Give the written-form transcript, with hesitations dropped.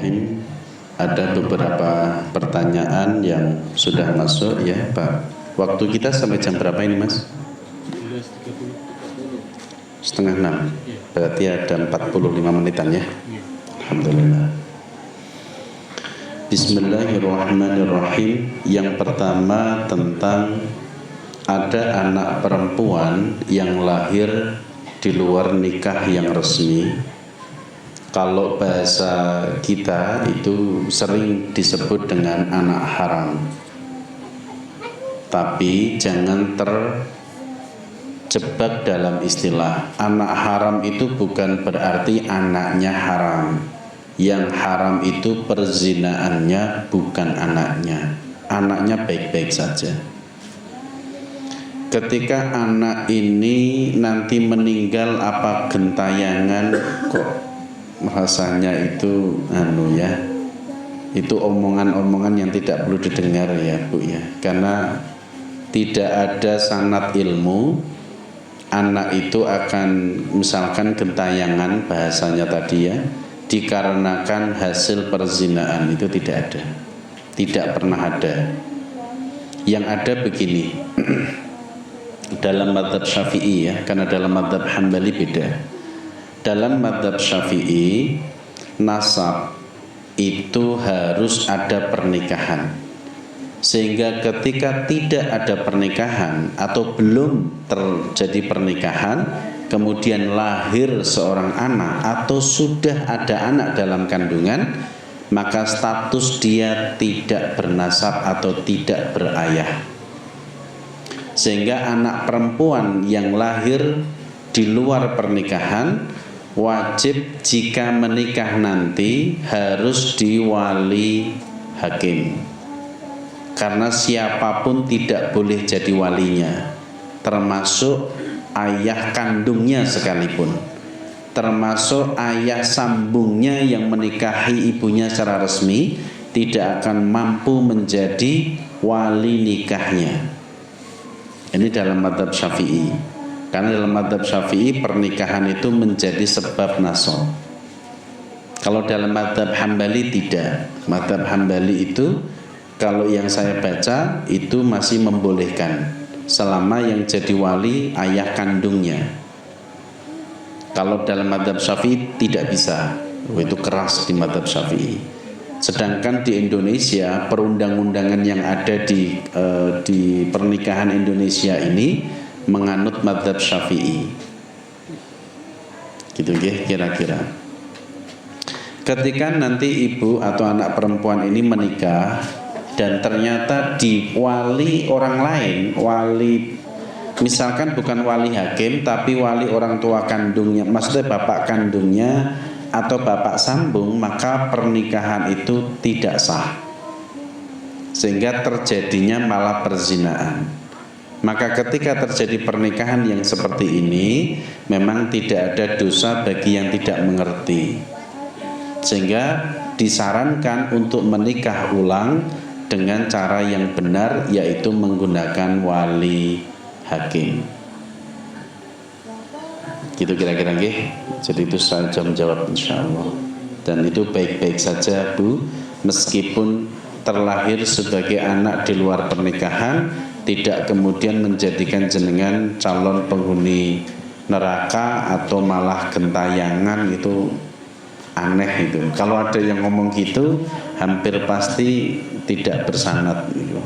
Bismillahirrahmanirrahim. Ada beberapa pertanyaan yang sudah masuk ya Pak. Waktu kita sampai jam berapa ini Mas? 5:30. Berarti ada 45 menitan ya. Alhamdulillah. Bismillahirrahmanirrahim. Yang pertama tentang ada anak perempuan yang lahir di luar nikah yang resmi. Kalau bahasa kita itu sering disebut dengan anak haram. Tapi jangan terjebak dalam istilah anak haram itu bukan berarti anaknya haram. Yang haram itu perzinaannya, bukan anaknya. Anaknya baik-baik saja. Ketika anak ini nanti meninggal apa gentayangan kok rasanya itu itu omongan-omongan yang tidak perlu didengar ya Bu ya, karena tidak ada sanad ilmu anak itu akan misalkan gentayangan bahasanya tadi ya, dikarenakan hasil perzinaan, itu tidak ada, tidak pernah ada. Yang ada begini dalam mazhab Syafi'i ya, karena dalam mazhab Hambali beda. Dalam mazhab Syafi'i, nasab itu harus ada pernikahan. Sehingga ketika tidak ada pernikahan atau belum terjadi pernikahan, kemudian lahir seorang anak atau sudah ada anak dalam kandungan, maka status dia tidak bernasab atau tidak berayah. Sehingga anak perempuan yang lahir di luar pernikahan wajib jika menikah nanti harus diwali hakim, karena siapapun tidak boleh jadi walinya, termasuk ayah kandungnya sekalipun, termasuk ayah sambungnya yang menikahi ibunya secara resmi tidak akan mampu menjadi wali nikahnya. Ini dalam mazhab Syafi'i. Karena dalam mazhab Syafi'i pernikahan itu menjadi sebab nasab. Kalau dalam mazhab Hambali tidak. Mazhab Hambali itu kalau yang saya baca itu masih membolehkan selama yang jadi wali ayah kandungnya. Kalau dalam mazhab Syafi'i tidak bisa. Itu keras di mazhab Syafi'i. Sedangkan di Indonesia perundang-undangan yang ada di pernikahan Indonesia ini menganut mazhab Syafi'i. Gitu ya kira-kira. Ketika nanti ibu atau anak perempuan ini menikah dan ternyata diwali orang lain, wali misalkan bukan wali hakim tapi wali orang tua kandungnya, maksudnya bapak kandungnya atau bapak sambung, maka pernikahan itu tidak sah. Sehingga terjadinya malah perzinaan. Maka ketika terjadi pernikahan yang seperti ini, memang tidak ada dosa bagi yang tidak mengerti. Sehingga disarankan untuk menikah ulang dengan cara yang benar, yaitu menggunakan wali hakim. Gitu kira-kira nggih. Jadi itu saya jawab insyaallah. Dan itu baik-baik saja Bu, meskipun terlahir sebagai anak di luar pernikahan, tidak kemudian menjadikan jenengan calon penghuni neraka atau malah gentayangan, itu aneh itu. Kalau ada yang ngomong gitu, hampir pasti tidak bersanad gitu.